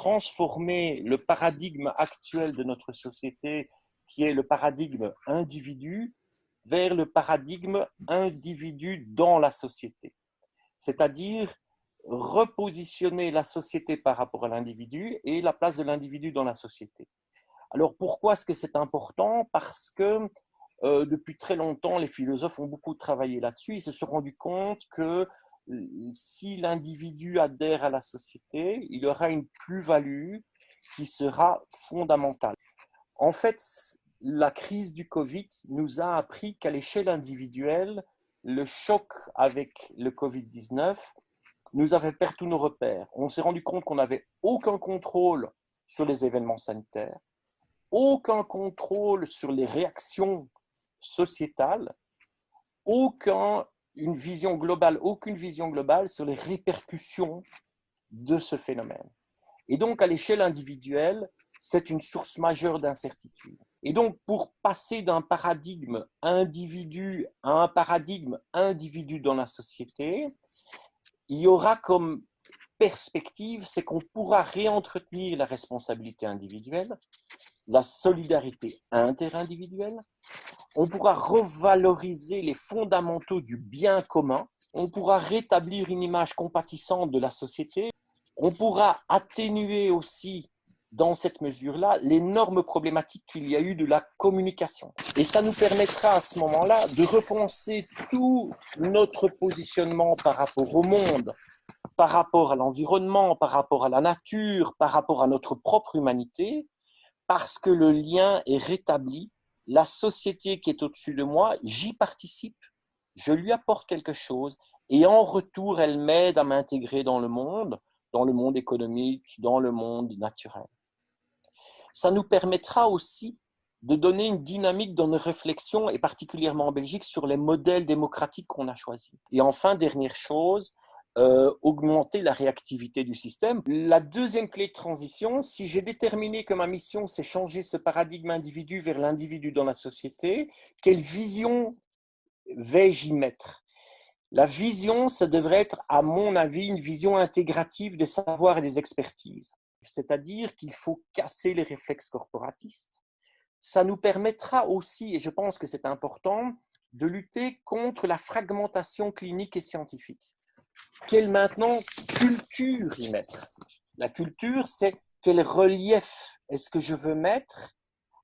transformer le paradigme actuel de notre société, qui est le paradigme individu, vers le paradigme individu dans la société. C'est-à-dire repositionner la société par rapport à l'individu et la place de l'individu dans la société. Alors pourquoi est-ce que c'est important? Parce que depuis très longtemps, les philosophes ont beaucoup travaillé là-dessus. Ils se sont rendus compte que si l'individu adhère à la société, il aura une plus-value qui sera fondamentale. En fait, la crise du Covid nous a appris qu'à l'échelle individuelle, le choc avec le Covid-19 nous avait perdu tous nos repères. On s'est rendu compte qu'on n'avait aucun contrôle sur les événements sanitaires, aucun contrôle sur les réactions sociétales, aucune vision globale sur les répercussions de ce phénomène. Et donc, à l'échelle individuelle, c'est une source majeure d'incertitude. Et donc, pour passer d'un paradigme individu à un paradigme individu dans la société, il y aura comme perspective, c'est qu'on pourra réentretenir la responsabilité individuelle, la solidarité interindividuelle, on pourra revaloriser les fondamentaux du bien commun, on pourra rétablir une image compatissante de la société, on pourra atténuer aussi dans cette mesure-là l'énorme problématique qu'il y a eu de la communication. Et ça nous permettra à ce moment-là de repenser tout notre positionnement par rapport au monde, par rapport à l'environnement, par rapport à la nature, par rapport à notre propre humanité, parce que le lien est rétabli. La société qui est au-dessus de moi, j'y participe, je lui apporte quelque chose et en retour, elle m'aide à m'intégrer dans le monde économique, dans le monde naturel. Ça nous permettra aussi de donner une dynamique dans nos réflexions, et particulièrement en Belgique, sur les modèles démocratiques qu'on a choisis. Et enfin, dernière chose, augmenter la réactivité du système. La deuxième clé de transition, si j'ai déterminé que ma mission, c'est changer ce paradigme individu vers l'individu dans la société, quelle vision vais-je y mettre? La vision, ça devrait être, à mon avis, une vision intégrative des savoirs et des expertises. C'est-à-dire qu'il faut casser les réflexes corporatistes. Ça nous permettra aussi, et je pense que c'est important, de lutter contre la fragmentation clinique et scientifique. Quelle maintenant culture y mettre? La culture, c'est quel relief est-ce que je veux mettre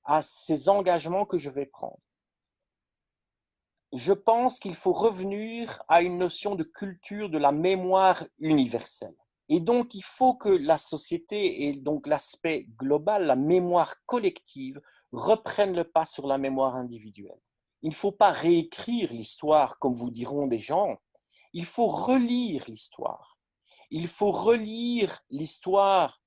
à ces engagements que je vais prendre? Je pense qu'il faut revenir à une notion de culture de la mémoire universelle. Et donc, il faut que la société et donc l'aspect global, la mémoire collective, reprennent le pas sur la mémoire individuelle. Il ne faut pas réécrire l'histoire, comme vous diront des gens. Il faut relire l'histoire. Il faut relire l'histoire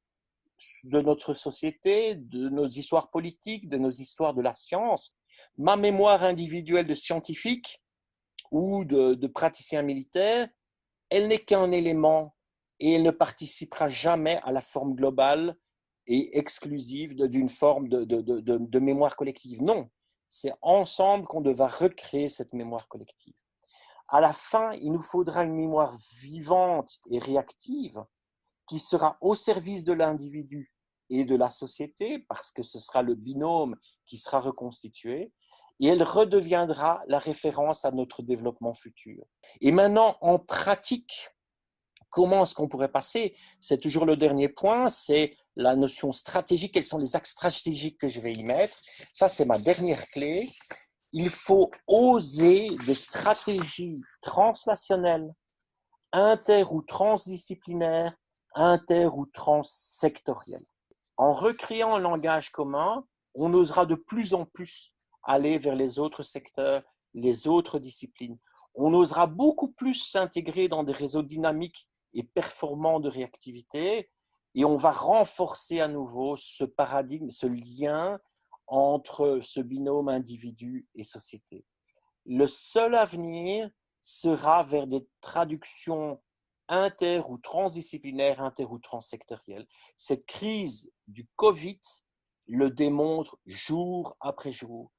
de notre société, de nos histoires politiques, de nos histoires de la science. Ma mémoire individuelle de scientifique ou de praticien militaire, elle n'est qu'un élément et elle ne participera jamais à la forme globale et exclusive d'une forme de mémoire collective. Non, c'est ensemble qu'on devra recréer cette mémoire collective. À la fin, il nous faudra une mémoire vivante et réactive qui sera au service de l'individu et de la société, parce que ce sera le binôme qui sera reconstitué, et elle redeviendra la référence à notre développement futur. Et maintenant, en pratique, comment est-ce qu'on pourrait passer? C'est toujours le dernier point, c'est la notion stratégique. Quels sont les axes stratégiques que je vais y mettre? Ça, c'est ma dernière clé. Il faut oser des stratégies translationnelles, inter- ou transdisciplinaires, inter- ou transsectorielles. En recréant un langage commun, on osera de plus en plus aller vers les autres secteurs, les autres disciplines. On osera beaucoup plus s'intégrer dans des réseaux dynamiques et performants de réactivité et on va renforcer à nouveau ce paradigme, ce lien entre ce binôme individu et société. Le seul avenir sera vers des traductions inter- ou transdisciplinaires, inter- ou transsectorielles. Cette crise du Covid le démontre jour après jour.